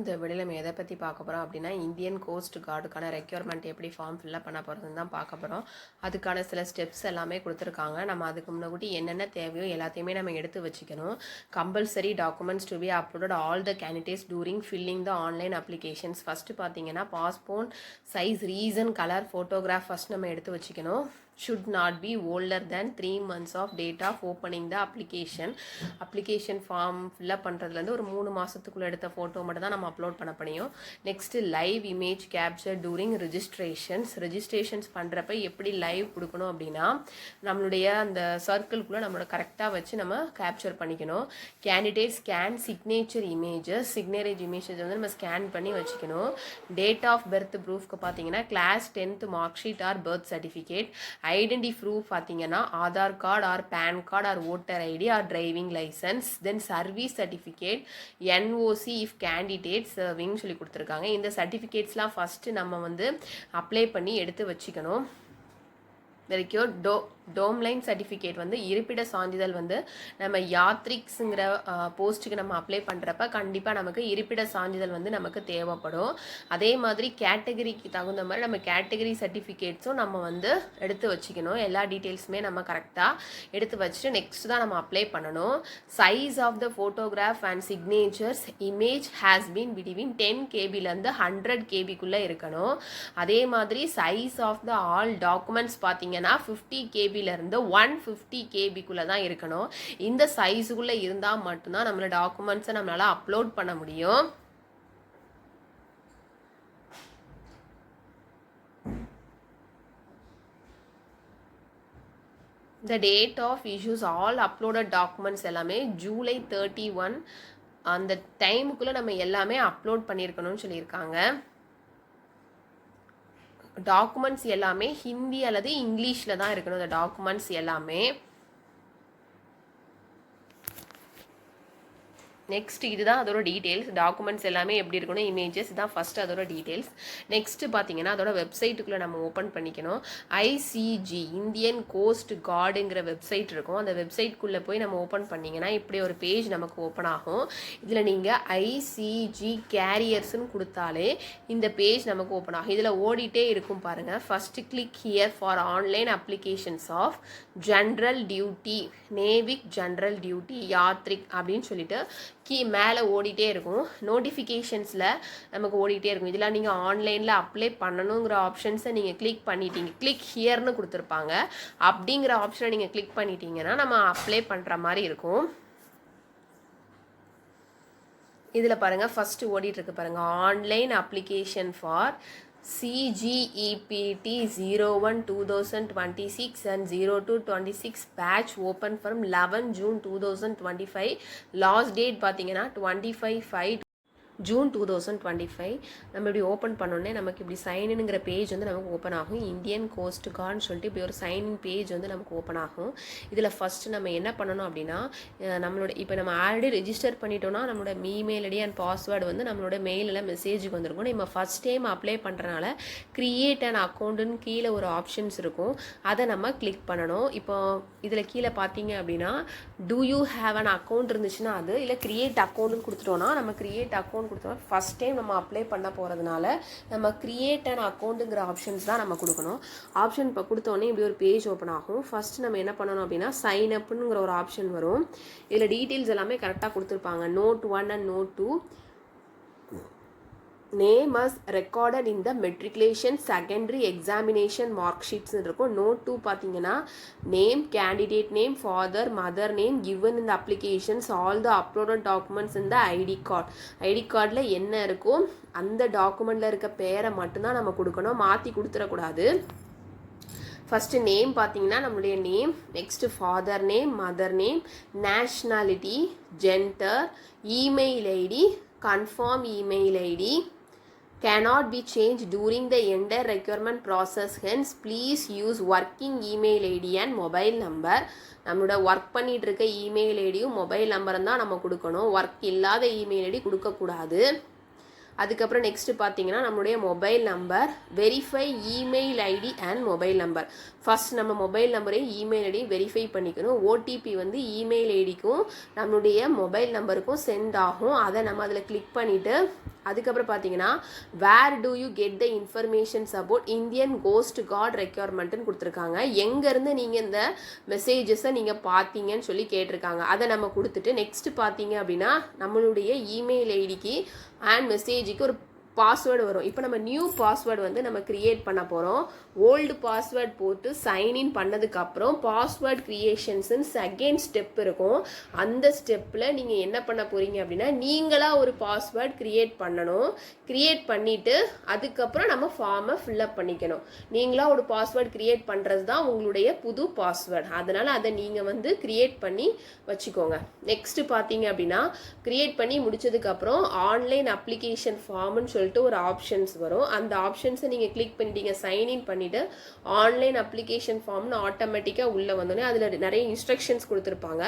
இந்த வீடியோவில் நம்ம எதை பற்றி பார்க்க போகிறோம் அப்படின்னா இந்தியன் கோஸ்ட் கார்டுக்கான ரெக்யர்மெண்ட் எப்படி ஃபார்ம் ஃபில்அப் பண்ண போகிறதுன்னு தான் பார்க்க போகிறோம். அதுக்கான சில ஸ்டெப்ஸ் எல்லாமே கொடுத்துருக்காங்க. நம்ம அதுக்கு முன்னாடி என்னென்ன தேவையோ எல்லாத்தையுமே நம்ம எடுத்து வச்சுக்கணும். Compulsory documents to be uploaded all the candidates during filling the online applications. First பார்த்தீங்கன்னா passport size recent colour photograph first நம்ம எடுத்து வச்சுக்கணும். should not be older than 3 months of date of opening the application form fill up பண்ணுறதுலேருந்து ஒரு 3 மாதத்துக்குள்ளே எடுத்த photo மட்டும் தான் நம்ம அப்லோட் பண்ண முடியும். Next live image capture during registrations பண்ணுறப்ப எப்படி லைவ் கொடுக்கணும் அப்படின்னா நம்மளுடைய அந்த சர்க்கிள்குள்ளே நம்மளோட கரெக்டாக வச்சு நம்ம கேப்சர் பண்ணிக்கணும். கேண்டிடேட் ஸ்கேன் சிக்னேச்சர் இமேஜஸ் வந்து நம்ம ஸ்கேன் பண்ணி வச்சுக்கணும். டேட் ஆஃப் பர்த் ப்ரூஃப்க்கு பார்த்தீங்கன்னா class 10th mark sheet or birth certificate. Identity proof பார்த்தீங்கன்னா Aadhaar card or PAN card or voter ID or driving licence. Then service certificate NOC if candidate serving சொல்லி கொடுத்துருக்காங்க. இந்த சர்டிஃபிகேட்ஸ்லாம் ஃபஸ்ட்டு நம்ம வந்து அப்ளை பண்ணி எடுத்து வச்சுக்கணும். வரைக்கும் டோம்லைன் சர்டிஃபிகேட் வந்து இருப்பிட சான்றிதழ் வந்து நம்ம யாத்ரிக்ஸுங்கிற போஸ்ட்டுக்கு நம்ம அப்ளை பண்ணுறப்ப கண்டிப்பாக நமக்கு இருப்பிட சான்றிதழ் வந்து நமக்கு தேவைப்படும். அதே மாதிரி கேட்டகரிக்கு தகுந்த மாதிரி நம்ம கேட்டகரி சர்டிஃபிகேட்ஸும் நம்ம வந்து எடுத்து வச்சுக்கணும். எல்லா டீட்டெயில்ஸுமே நம்ம கரெக்டாக எடுத்து வச்சுட்டு நெக்ஸ்ட் தான் நம்ம அப்ளை பண்ணணும். Size of the photograph and signatures image has been between 10 KBலேருந்து 100 KBக்குள்ளே இருக்கணும். அதே மாதிரி size of the all documents பார்த்தீங்கன்னா 50 KB இருந்து 150 KBக்குள்ள தான் இருக்கணும். இந்த சைஸுக்குள்ள இருந்தால் மட்டும்தான் நம்மளோட டாக்குமெண்ட்ஸை நம்மளால அப்லோட் பண்ண முடியும். The date of issues all uploaded documents எல்லாமே July 31 அந்த டைமுக்குள்ள நம்ம எல்லாமே அப்லோட் பண்ணியிருக்கணும்னு சொல்லியிருக்காங்க. டாக்குமெண்ட்ஸ் எல்லாமே ஹிந்தி அல்லது இங்கிலீஷில் தான் இருக்கணும். இந்த டாக்குமெண்ட்ஸ் எல்லாமே நெக்ஸ்ட் இதுதான் அதோட டீட்டெயில்ஸ். டாக்குமெண்ட்ஸ் எல்லாமே எப்படி இருக்கணும், இமேஜஸ் தான் ஃபர்ஸ்ட் அதோட டீட்டெயில்ஸ். நெக்ஸ்ட் பார்த்தீங்கன்னா அதோட வெப்சைட்டுக்குள்ளே நம்ம ஓப்பன் பண்ணிக்கணும். ஐசிஜி இந்தியன் கோஸ்ட் கார்டுங்கிற வெப்சைட் இருக்கும். அந்த வெப்சைட்குள்ளே போய் நம்ம ஓப்பன் பண்ணிங்கன்னா இப்படி ஒரு பேஜ் நமக்கு ஓப்பன் ஆகும். இதில் நீங்கள் ஐசிஜி கேரியர்ஸ்ன்னு கொடுத்தாலே இந்த பேஜ் நமக்கு ஓப்பன் ஆகும். இதில் ஓடிட்டே இருக்கும் பாருங்கள். First click here for online applications of general duty Navik general duty Yatrik அப்படின்னு சொல்லிட்டு மேலே ஓடிட்டே இருக்கும். நோட்டிஃபிகேஷன்ஸில் நமக்கு ஓடிட்டே இருக்கும். இதெல்லாம் நீங்கள் ஆன்லைனில் அப்ளை பண்ணணுங்கிற ஆப்ஷன்ஸை நீங்கள் கிளிக் பண்ணிட்டீங்க. கிளிக் ஹியர்னு கொடுத்துருப்பாங்க. அப்படிங்கிற ஆப்ஷனை நீங்கள் கிளிக் பண்ணிட்டீங்கன்னா நம்ம அப்ளை பண்ணுற மாதிரி இருக்கும். இதில் பாருங்கள் ஃபஸ்ட்டு ஓடிட்டுருக்கு பாருங்கள். Online application for CGEPT 01/2026 and 02/26 batch open from 11 June 2025. Last date பார்த்தீங்கன்னா 25/5 June 2025. நம்ம இப்படி ஓப்பன் பண்ணோடனே நமக்கு இப்படி சைன்இன்ங்கிற பேஜ் வந்து நமக்கு ஓப்பன் ஆகும். இந்தியன் கோஸ்ட் கார்டுன்னு சொல்லிட்டு இப்படி ஒரு சைன்இன் பேஜ் வந்து நமக்கு ஓப்பன் ஆகும். இதில் ஃபஸ்ட்டு நம்ம என்ன பண்ணணும் அப்படின்னா நம்மளோட இப்போ நம்ம ஆல்ரெடி ரெஜிஸ்டர் பண்ணிட்டோம்னா நம்மளோட இமெயில் ஐடி அண்ட் பாஸ்வேர்டு வந்து நம்மளோட மெயிலில் மெசேஜுக்கு வந்திருக்கும். நம்ம ஃபஸ்ட் டைம் அப்ளை பண்ணுறனால கிரியேட் அண்ட் அக்கௌண்ட்டுன்னு கீழே ஒரு ஆப்ஷன்ஸ் இருக்கும். அதை நம்ம கிளிக் பண்ணணும். இப்போ இதில் கீழே பார்த்தீங்க அப்படின்னா do you have an account இருந்துச்சுன்னா அது, இல்லை கிரியேட் அக்கௌண்ட்டுன்னு கொடுத்துட்டோன்னா நம்ம கிரியேட் அக்கௌண்ட் கொடுத்தோம். ஃபஸ்ட் டைம் நம்ம அப்ளை பண்ண போகிறதுனால நம்ம கிரியேட் அண்ட் அக்கௌண்ட்டுங்கிற ஆப்ஷன்ஸ் தான் நம்ம கொடுக்கணும். ஆப்ஷன் இப்போ கொடுத்தோடனே இப்படி ஒரு பேஜ் ஓப்பன் ஆகும். ஃபஸ்ட் நம்ம என்ன பண்ணணும் அப்படின்னா சைன் அப்னுங்கிற ஒரு ஆப்ஷன் வரும். இதில் டீட்டெயில்ஸ் எல்லாமே கரெக்டாக கொடுத்துருப்பாங்க. Note 1 and Note 2 name as recorded in the matriculation secondary examination mark ஷீட்ஸ்ன்னு இருக்கும். Note 2 பார்த்தீங்கன்னா name, candidate name, father mother name given in the applications, all the uploaded documents in the ID கார்டில் என்ன இருக்கோ அந்த டாக்குமெண்ட்டில் இருக்க பேரை மட்டும்தான் நம்ம கொடுக்கணும். மாற்றி கொடுத்துடக்கூடாது. ஃபஸ்ட்டு நேம் பார்த்தீங்கன்னா நம்மளுடைய name, next father name, mother name, nationality, gender, email ID, confirm email ID cannot be changed during the entire requirement process. Hence please use working email ID and mobile number. நம்மளோட work பண்ணிட்டு இருக்க email ஐடியும் mobile நம்பரும் தான் நம்ம கொடுக்கணும். Work இல்லாத email ID கொடுக்கக்கூடாது. அதுக்கப்புறம் நெக்ஸ்ட்டு பார்த்தீங்கன்னா நம்மளுடைய mobile number, verify email ID and mobile number. First நம்ம மொபைல் நம்பரையும் இமெயில் ஐடியும் வெரிஃபை பண்ணிக்கணும். ஓடிபி வந்து இமெயில் ஐடிக்கும் நம்மளுடைய மொபைல் நம்பருக்கும் சென்ட் ஆகும். அதை நம்ம அதில் கிளிக் பண்ணிவிட்டு அதுக்கப்புறம் பார்த்தீங்கன்னா where do you get the informations about Indian coast guard ரெக்யர்மெண்ட்டுன்னு கொடுத்துருக்காங்க. எங்கேருந்து நீங்கள் இந்த மெசேஜஸை நீங்கள் பார்த்தீங்கன்னு சொல்லி கேட்டிருக்காங்க. அதை நம்ம கொடுத்துட்டு நெக்ஸ்ட்டு பார்த்தீங்க அப்படின்னா நம்மளுடைய இமெயில் ஐடிக்கு அண்ட் மெசேஜுக்கு ஒரு பாஸ்வேர்டு வரும். இப்போ நம்ம நியூ பாஸ்வேர்டு வந்து நம்ம க்ரியேட் பண்ண போகிறோம். ஓல்டு பாஸ்வேர்ட் போட்டு சைன்இன் பண்ணதுக்கப்புறம் பாஸ்வேர்ட் க்ரியேஷன்ஸுன்னு செகண்ட் ஸ்டெப் இருக்கும். அந்த ஸ்டெப்பில் நீங்கள் என்ன பண்ண போகிறீங்க அப்படின்னா நீங்களாக ஒரு பாஸ்வேர்ட் க்ரியேட் பண்ணணும். க்ரியேட் பண்ணிவிட்டு அதுக்கப்புறம் நம்ம ஃபார்மை ஃபில்அப் பண்ணிக்கணும். நீங்களாக ஒரு பாஸ்வேர்ட் க்ரியேட் பண்ணுறது தான் உங்களுடைய புது பாஸ்வேர்டு. அதனால் அதை நீங்கள் வந்து க்ரியேட் பண்ணி வச்சுக்கோங்க. நெக்ஸ்ட்டு பார்த்தீங்க அப்படின்னா க்ரியேட் பண்ணி முடிச்சதுக்கப்புறம் ஆன்லைன் அப்ளிகேஷன் ஃபார்ம்னு சொல்லிட்டு ஒரு ஆப்ஷன்ஸ் வரும். அந்த ஆப்ஷன்ஸை நீங்கள் கிளிக் பண்ணிட்டீங்க, சைன்இன் பண்ணிவிட்டு ஆன்லைன் அப்ளிகேஷன் ஃபார்ம்னு ஆட்டோமேட்டிக்காக உள்ளே வந்தோடனே அதில் நிறைய இன்ஸ்ட்ரக்ஷன்ஸ் கொடுத்துருப்பாங்க.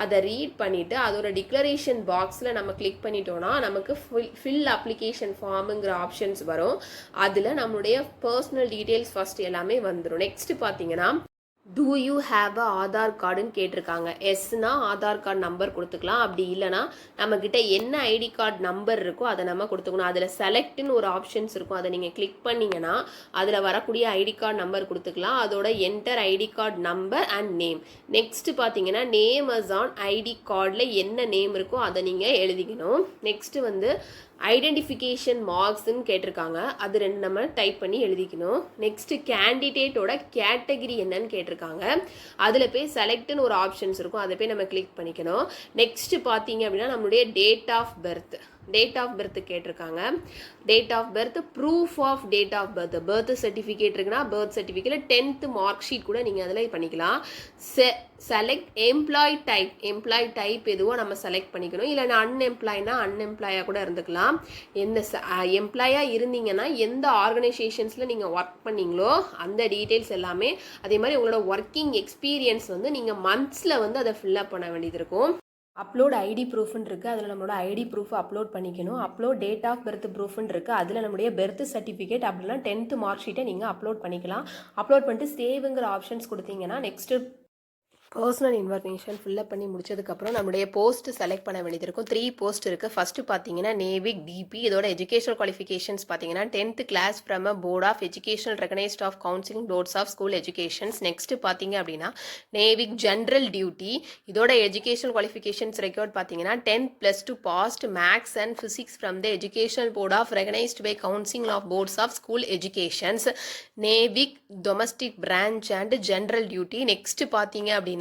அதை ரீட் பண்ணிவிட்டு அதோட டிக்ளரேஷன் பாக்ஸில் நம்ம கிளிக் பண்ணிட்டோன்னா நமக்கு ஃபில் அப்ளிகேஷன் ஃபார்முங்கிற ஆப்ஷன்ஸ் வரும். அதில் நம்மளுடைய பர்சனல் டீட்டெயில்ஸ் ஃபர்ஸ்ட் எல்லாமே வந்துடும். நெக்ஸ்ட் பார்த்தீங்கன்னா do you have a Aadhaar கார்டுன்னு கேட்டிருக்காங்க. எஸ்னா ஆதார் கார்டு நம்பர் கொடுத்துக்கலாம். அப்படி இல்லைனா நம்மக்கிட்ட என்ன ஐடி கார்டு நம்பர் இருக்கோ அதை நம்ம கொடுத்துக்கணும். அதில் செலக்ட்னு ஒரு ஆப்ஷன்ஸ் இருக்கும். அதை நீங்கள் கிளிக் பண்ணிங்கன்னா அதில் வரக்கூடிய ஐடி கார்டு நம்பர் கொடுத்துக்கலாம். அதோட enter ID card number and name. Next பார்த்தீங்கன்னா நேம் அஸ் ஆன் ஐடி கார்டில் என்ன நேம் இருக்கோ அதை நீங்கள் எழுதிக்கணும். நெக்ஸ்ட்டு வந்து ஐடென்டிஃபிகேஷன் மார்க்ஸ்ன்னு கேட்டிருக்காங்க. அது ரெண்டு நம்ம டைப் பண்ணி எழுதிக்கணும். நெக்ஸ்ட்டு கேண்டிடேட்டோட கேட்டகிரி என்னன்னு கேட்டிருக்காங்க. அதில் போய் செலக்ட்னு ஒரு ஆப்ஷன்ஸ் இருக்கும். அதை போய் நம்ம கிளிக் பண்ணிக்கணும். நெக்ஸ்ட்டு பார்த்தீங்க அப்படின்னா நம்மளுடைய டேட் ஆஃப் பர்த் கேட்டிருக்காங்க. Date of birth, proof of date of birth certificate இருக்குன்னா birth certificate, 10th mark sheet கூட நீங்கள் அதில் பண்ணிக்கலாம். செலக்ட் எம்ப்ளாய் டைப் எதுவோ நம்ம செலக்ட் பண்ணிக்கணும். இல்லைன்னா அன்எம்ப்ளாயாக கூட இருந்துக்கலாம். எந்த எம்ப்ளாயாக இருந்தீங்கன்னா எந்த ஆர்கனைசேஷன்ஸில் நீங்கள் ஒர்க் பண்ணீங்களோ அந்த டீட்டெயில்ஸ் எல்லாமே, அதே மாதிரி உங்களோட ஒர்க்கிங் எக்ஸ்பீரியன்ஸ் வந்து நீங்கள் மந்த்ஸில் வந்து அதை ஃபில்அப் பண்ண வேண்டியது இருக்கும். அப்லோட் ஐடி ப்ரூஃப்னு இருக்குது. அதில் நம்மளோட ஐடி ப்ரூஃப் அப்லோட் பண்ணிக்கணும். அப்லோட் டேட் ஆஃப் பர்த் ப்ரூஃப்னு இருக்குது. அதில் நம்மளுடைய பர்த் சர்டிஃபிகேட் அப்படின்னா 10th மார்க் ஷீட்டை நீங்கள் அப்லோட் பண்ணிக்கலாம். அப்லோட் பண்ணிட்டு சேவுங்கிற ஆப்ஷன்ஸ் கொடுத்தீங்கன்னா நெக்ஸ்ட்டு பர்சனல் இன்ஃபர்மேஷன் ஃபில்அப் பண்ணி முடிச்சதுக்கப்புறம் நம்மளுடைய போஸ்ட் செலக்ட் பண்ண வேண்டியது இருக்கும். 3 போஸ்ட் இருக்குது. ஃபஸ்ட்டு பார்த்தீங்கன்னா நேவிக் டிபி. இதோட எஜுகேஷனல் குவாலிஃபிகேஷன்ஸ் பார்த்தீங்கன்னா 10th class from a board of educational recognised of counselling boards of school educations. Next பார்த்தீங்க அப்படின்னா நேவிக் ஜென்ரல் டியூட்டி. இதோட எஜுகேஷனல் குவாலிஃபிகேஷன்ஸ் ரெக்கார்ட் பார்த்தீங்கன்னா 10th +2 passed maths and physics from the educational board of recognised by counselling of boards of school educations. Navik domestic branch and general duty. Next பார்த்தீங்க அப்படின்னா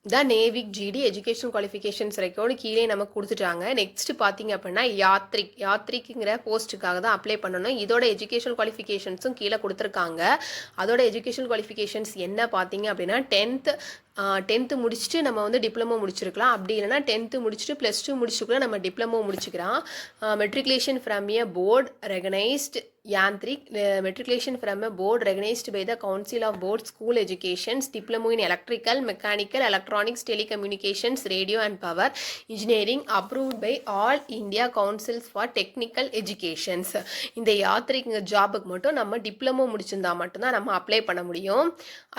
the Navik GD education qualifications record கீழே நமக்கு கொடுத்துட்டாங்க. Next பார்த்தீங்க அப்படின்னா யாத்ரிக்குங்கிற போஸ்ட்டுக்காக தான் apply பண்ணணும். இதோட எஜுகேஷன் குவாலிஃபிகேஷன்ஸும் கீழே கொடுத்துருக்காங்க. அதோட எஜுகேஷன் குவாலிஃபிகேஷன்ஸ் என்ன பார்த்தீங்க அப்படின்னா 10th முடிச்சுட்டு நம்ம வந்து டிப்ளமோ முடிச்சிருக்கலாம். அப்படி இல்லைனா 10th முடிச்சுட்டு +2 முடிச்சுட்டு கூட நம்ம டிப்ளமோ முடிச்சுக்கலாம். Matriculation from a board recognised Yantrik, matriculation from a board recognised by the council of board school educations, diploma in electrical, mechanical, electronics, telecommunications, radio and power engineering approved by all India councils for technical educations. இந்த யாத்ரிக்குங்க ஜாபுக்கு மட்டும் நம்ம diploma முடிச்சிருந்தா மட்டும்தான் நம்ம apply பண்ண முடியும்.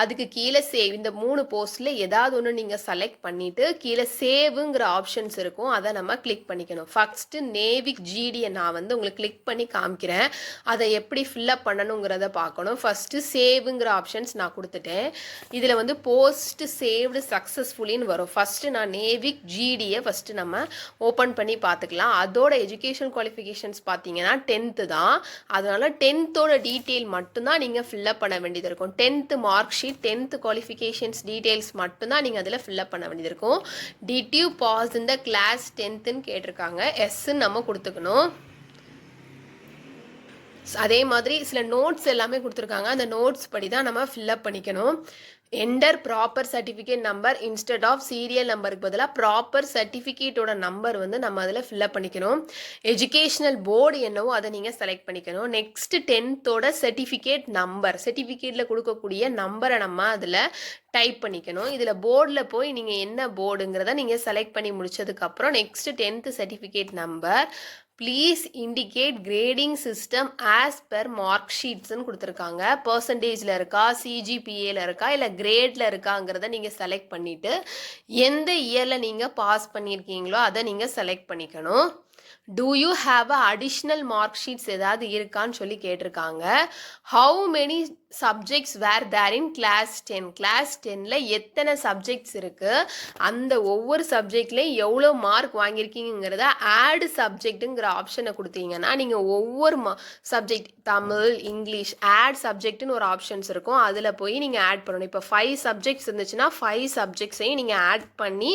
அதுக்கு கீழே சேவ், இந்த 3 போஸ்ட்டில் ஏதாவது ஒன்று நீங்கள் செலக்ட் பண்ணிவிட்டு கீழே சேவுங்கிற ஆப்ஷன்ஸ் இருக்கும். அதை நம்ம கிளிக் பண்ணிக்கணும். ஃபஸ்ட்டு நேவிக் ஜிடியை நான் வந்து உங்களுக்கு கிளிக் பண்ணி காமிக்கிறேன். அதை எப்படி ஃபில்அப் பண்ணணுங்கிறத பார்க்கணும். ஃபஸ்ட்டு சேவுங்கிற ஆப்ஷன்ஸ் நான் கொடுத்துட்டேன். இதில் வந்து போஸ்ட் சேவ்டு சக்ஸஸ்ஃபுல்லின்னு வரும். ஃபஸ்ட்டு நான் நேவிக் ஜிடியை ஃபஸ்ட்டு நம்ம ஓப்பன் பண்ணி பார்த்துக்கலாம். அதோட எஜுகேஷன் குவாலிஃபிகேஷன்ஸ் பார்த்தீங்கன்னா 10th தான். அதனால் 10th டீட்டெயில் மட்டும்தான் நீங்கள் ஃபில்அப் பண்ண வேண்டியது இருக்கும். 10th mark sheet, 10th qualifications details மட்டும்தான் நீங்கள் அதில் ஃபில்அப் பண்ண வேண்டியது இருக்கும். டிட் யூ பாஸ் இந்த கிளாஸ் 10th கேட்டிருக்காங்க. எஸ்ன்னு நம்ம கொடுத்துக்கணும். அதே மாதிரி சில நோட்ஸ் எல்லாமே கொடுத்துருக்காங்க. அந்த நோட்ஸ் படி தான் நம்ம ஃபில்அப் பண்ணிக்கணும். Enter proper certificate number instead of serial நம்பருக்கு பதிலாக ப்ராப்பர் சர்டிஃபிகேட்டோட நம்பர் வந்து நம்ம அதில் ஃபில்அப் பண்ணிக்கணும். எஜுகேஷ்னல் போர்டு என்னவோ அதை நீங்கள் செலக்ட் பண்ணிக்கணும். நெக்ஸ்ட் 10th சர்டிஃபிகேட் நம்பர், சர்டிஃபிகேட்டில் கொடுக்கக்கூடிய நம்பரை நம்ம அதில் டைப் பண்ணிக்கணும். இதில் போர்டில் போய் நீங்கள் என்ன போர்டுங்கிறத நீங்கள் செலக்ட் பண்ணி முடிச்சதுக்கப்புறம் next 10th certificate number please indicate grading system as per mark ஷீட்ஸ்ன்னு கொடுத்துருக்காங்க. பர்சன்டேஜில் இருக்கா, சிஜிபிஏல இருக்கா, இல்லை கிரேடில் இருக்காங்கிறத நீங்கள் செலக்ட் பண்ணிவிட்டு எந்த இயரில் நீங்கள் பாஸ் பண்ணியிருக்கீங்களோ அதை நீங்கள் செலக்ட் பண்ணிக்கணும். Do you have a additional mark sheets ஏதாவது இருக்கான்னு சொல்லி கேட்டிருக்காங்க. How many subjects were there in class 10? Class 10ல் எத்தனை சப்ஜெக்ட்ஸ் இருக்குது, அந்த ஒவ்வொரு சப்ஜெக்ட்லேயும் எவ்வளோ மார்க் வாங்கியிருக்கீங்கிறத ஆட் சப்ஜெக்ட்டுங்கிற ஆப்ஷனை கொடுத்தீங்கன்னா நீங்கள் ஒவ்வொரு சப்ஜெக்ட் தமிழ், இங்கிலீஷ் ஆட் சப்ஜெக்ட்னு ஒரு ஆப்ஷன்ஸ் இருக்கும். அதில் போய் நீங்கள் ஆட் பண்ணணும். இப்போ 5 சப்ஜெக்ட்ஸ் இருந்துச்சுன்னா 5 சப்ஜெக்ட்ஸையும் நீங்கள் ஆட் பண்ணி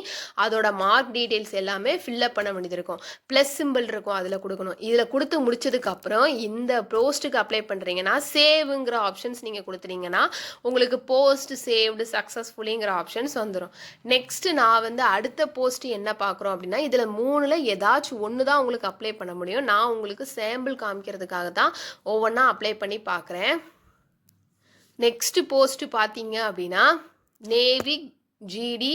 அதோட மார்க் டீட்டெயில்ஸ் எல்லாமே ஃபில்லப் பண்ண வேண்டியது இருக்கும். ப்ளஸ் சிம்பிள் இருக்கும், அதில் கொடுக்கணும். இதில் கொடுத்து முடிச்சதுக்கப்புறம் இந்த போஸ்ட்டுக்கு அப்ளை பண்ணுறீங்கன்னா சேவுங்கிற ஆப்ஷன்ஸ் நீங்கள் கொடுத்துட்டீங்கன்னா உங்களுக்கு போஸ்ட் சேவ்டு சக்ஸஸ்ஃபுல்லிங்கிற ஆப்ஷன்ஸ் வந்துடும். நெக்ஸ்ட் நான் வந்து அடுத்த போஸ்ட் என்ன பார்க்குறோம் அப்படின்னா, இதில் 3ல் ஏதாச்சும் ஒன்று தான் உங்களுக்கு அப்ளை பண்ண முடியும். நான் உங்களுக்கு சாம்பிள் காமிக்கிறதுக்காக தான் ஒவ்வொன்றா அப்ளை பண்ணி பார்க்குறேன். நெக்ஸ்ட் போஸ்ட் பார்த்தீங்க அப்படின்னா navy GD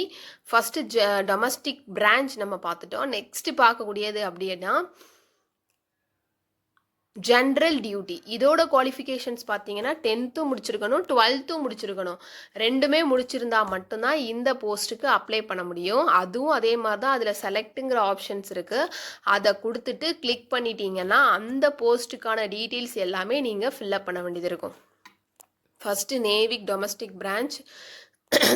first domestic branch நம்ம பார்த்துட்டோம். நெக்ஸ்ட் பார்க்கக்கூடியது அப்படின்னா ஜென்ரல் டியூட்டி. இதோட குவாலிஃபிகேஷன்ஸ் பார்த்தீங்கன்னா 10th முடிச்சிருக்கணும், 12th முடிச்சிருக்கணும். ரெண்டுமே முடிச்சிருந்தா மட்டும்தான் இந்த போஸ்ட்டுக்கு அப்ளை பண்ண முடியும். அதுவும் அதே மாதிரி தான், அதில் செலக்ட்டுங்கிற ஆப்ஷன்ஸ் இருக்குது. அதை கொடுத்துட்டு கிளிக் பண்ணிட்டீங்கன்னா அந்த போஸ்ட்டுக்கான டீட்டெயில்ஸ் எல்லாமே நீங்கள் ஃபில்லப் பண்ண வேண்டியது இருக்கும். ஃபஸ்ட்டு நேவிக் டொமஸ்டிக் பிரான்ச்,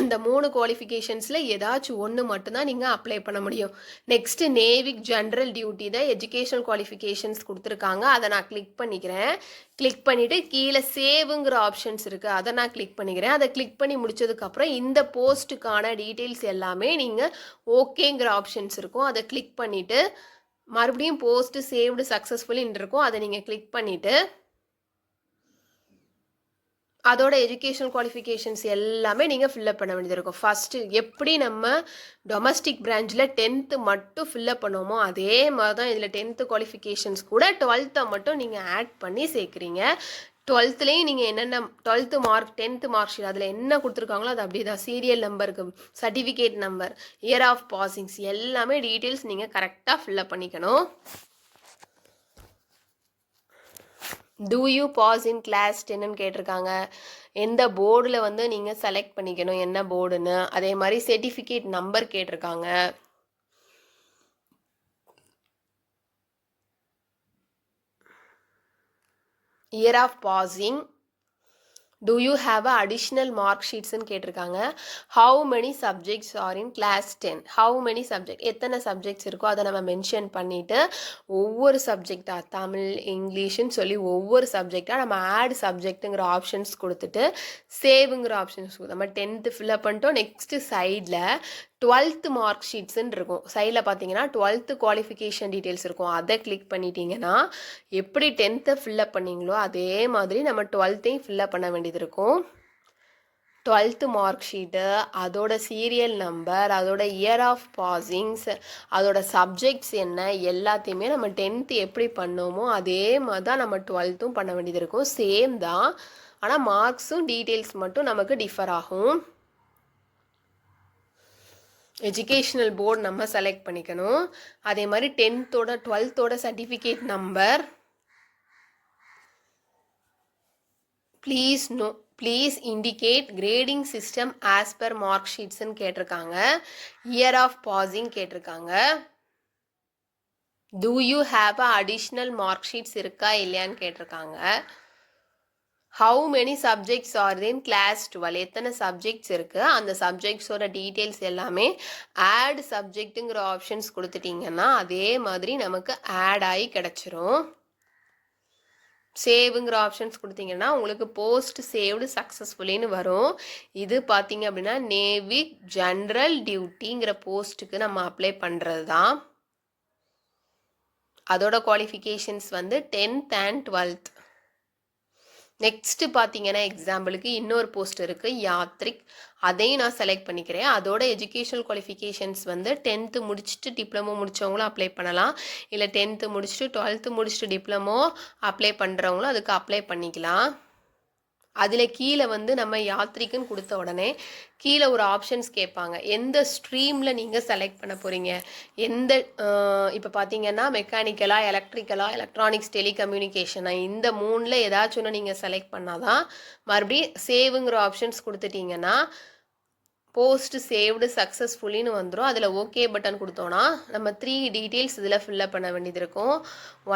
இந்த 3 குவாலிஃபிகேஷன்ஸில் ஏதாச்சும் ஒன்று மட்டும்தான் நீங்கள் அப்ளை பண்ண முடியும். நெக்ஸ்ட்டு நேவிக் ஜென்ரல் டியூட்டி தான் எஜுகேஷனல் குவாலிஃபிகேஷன்ஸ் கொடுத்துருக்காங்க. அதை நான் கிளிக் பண்ணிக்கிறேன். கிளிக் பண்ணிவிட்டு கீழே சேவுங்கிற ஆப்ஷன்ஸ் இருக்குது, அதை நான் கிளிக் பண்ணிக்கிறேன். அதை கிளிக் பண்ணி முடிச்சதுக்கப்புறம் இந்த போஸ்ட்டுக்கான டீட்டெயில்ஸ் எல்லாமே நீங்கள் ஓகேங்கிற ஆப்ஷன்ஸ் இருக்கும். அதை கிளிக் பண்ணிவிட்டு மறுபடியும் போஸ்ட்டு சேவ்டு சக்ஸஸ்ஃபுல்லின்னு இருக்கும். அதை நீங்கள் கிளிக் பண்ணிவிட்டு அதோட எஜுகேஷனல் குவாலிஃபிகேஷன்ஸ் எல்லாமே நீங்கள் ஃபில்லப் பண்ண வேண்டியது இருக்கும். ஃபஸ்ட்டு எப்படி நம்ம டொமஸ்டிக் பிரான்ச்சில் 10th மட்டும் ஃபில்லப் பண்ணுவோமோ அதே மாதிரி தான் இதில் 10th குவாலிஃபிகேஷன்ஸ் கூட 12th மட்டும் நீங்கள் ஆட் பண்ணி சேர்க்குறீங்க. 12thலேயும் நீங்கள் என்னென்ன 12th mark 10th mark sheet அதில் என்ன கொடுத்துருக்காங்களோ அது அப்படியே தான். சீரியல் நம்பருக்கு, certificate number, year of passings எல்லாமே டீட்டெயில்ஸ் நீங்கள் கரெக்டாக ஃபில்லப் பண்ணிக்கணும். Do you pass in class 10ன்னு கேட்டிருக்காங்க. எந்த போர்டில் வந்து நீங்கள் செலக்ட் பண்ணிக்கணும் என்ன போர்டுன்னு. அதே மாதிரி சர்டிஃபிகேட் நம்பர் கேட்டிருக்காங்க. Year of passing. Do you have a additional mark ஷீட்ஸ்ன்னு கேட்டிருக்காங்க. How many subjects are in class 10? How many subject, எத்தனை சப்ஜெக்ட்ஸ் இருக்கோ அதை நம்ம மென்ஷன் பண்ணிவிட்டு ஒவ்வொரு சப்ஜெக்டாக தமிழ், இங்கிலீஷ்னு சொல்லி ஒவ்வொரு சப்ஜெக்டாக நம்ம ஆட் சப்ஜெக்ட்டுங்கிற ஆப்ஷன்ஸ் கொடுத்துட்டு சேவுங்கிற ஆப்ஷன்ஸ் நம்ம 10th ஃபில்லப் பண்ணிட்டோம். நெக்ஸ்ட்டு சைடில் 12th மார்க் ஷீட்ஸ்ன்னு இருக்கும். சைடில் பார்த்தீங்கன்னா 12th குவாலிஃபிகேஷன் டீட்டெயில்ஸ் இருக்கும். அதை கிளிக் பண்ணிட்டீங்கன்னா எப்படி 10th ஃபில்லப் பண்ணிங்களோ அதே மாதிரி நம்ம 12th ஃபில்லப் பண்ண வேண்டியது இருக்கும். 12th மார்க் ஷீட்டு, அதோட சீரியல் நம்பர், அதோட இயர் ஆஃப் பாசிங்ஸ், அதோட சப்ஜெக்ட்ஸ் என்ன எல்லாத்தையுமே நம்ம 10th எப்படி பண்ணோமோ அதே மாதிரி தான் நம்ம 12th பண்ண வேண்டியது இருக்கும். சேம் தான், ஆனால் மார்க்ஸும் டீட்டெயில்ஸ் மட்டும் நமக்கு டிஃபர் ஆகும். எஜுகேஷ்னல் போர்டு நம்ம செலக்ட் பண்ணிக்கணும். அதே மாதிரி 10th 12th certificate number, please indicate grading system as per mark ஷீட்ஸ்ன்னு கேட்டிருக்காங்க. இயர் ஆஃப் பாசிங் கேட்டிருக்காங்க. Do you have a additional mark sheets இருக்கா இல்லையான்னு கேட்டிருக்காங்க. How many subjects are in class 12? எத்தனை சப்ஜெக்ட்ஸ் இருக்குது, அந்த சப்ஜெக்ட்ஸோட டீட்டெயில்ஸ் எல்லாமே ஆட் சப்ஜெக்ட்டுங்கிற ஆப்ஷன்ஸ் கொடுத்துட்டிங்கன்னா அதே மாதிரி நமக்கு ஆட் ஆகி கிடச்சிரும். சேவுங்கிற ஆப்ஷன்ஸ் கொடுத்தீங்கன்னா உங்களுக்கு போஸ்ட் சேவ்டு சக்ஸஸ்ஃபுல்லின்னு வரும். இது பார்த்தீங்க அப்படின்னா நேவிக் ஜென்ரல் டியூட்டிங்கிற போஸ்ட்டுக்கு நம்ம அப்ளை பண்ணுறது தான். அதோட குவாலிஃபிகேஷன்ஸ் வந்து 10th and 12th. நெக்ஸ்ட்டு பார்த்தீங்கன்னா எக்ஸாம்பிளுக்கு இன்னொரு போஸ்ட் இருக்குது யாத்ரிக், அதையும் நான் செலக்ட் பண்ணிக்கிறேன். அதோட எஜுகேஷனல் குவாலிஃபிகேஷன்ஸ் வந்து 10th முடிச்சுட்டு டிப்ளமோ முடித்தவங்களும் அப்ளை பண்ணலாம், இல்லை 10th முடிச்சுட்டு 12th முடிச்சுட்டு டிப்ளமோ அப்ளை பண்ணுறவங்களும் அதுக்கு அப்ளை பண்ணிக்கலாம். அதில் கீழே வந்து நம்ம யாத்ரிக்குன்னு கொடுத்த உடனே கீழே ஒரு ஆப்ஷன்ஸ் கேட்பாங்க. எந்த ஸ்ட்ரீமில் நீங்கள் செலக்ட் பண்ண போகிறீங்க, எந்த இப்போ பார்த்தீங்கன்னா மெக்கானிக்கலா, எலக்ட்ரிக்கலா, எலக்ட்ரானிக்ஸ், டெலிகம்யூனிகேஷனா, இந்த 3ல் ஏதாச்சும் ஒன்று நீங்கள் செலக்ட் பண்ணால் தான் மறுபடியும் சேவுங்கிற ஆப்ஷன்ஸ் கொடுத்துட்டிங்கன்னா போஸ்ட் சேவ்டு சக்ஸஸ்ஃபுல்லின்னு வந்துடும். அதில் ஓகே பட்டன் கொடுத்தோன்னா நம்ம 3 டீட்டெயில்ஸ் இதில் ஃபில்லப் பண்ண வேண்டியது இருக்கும்.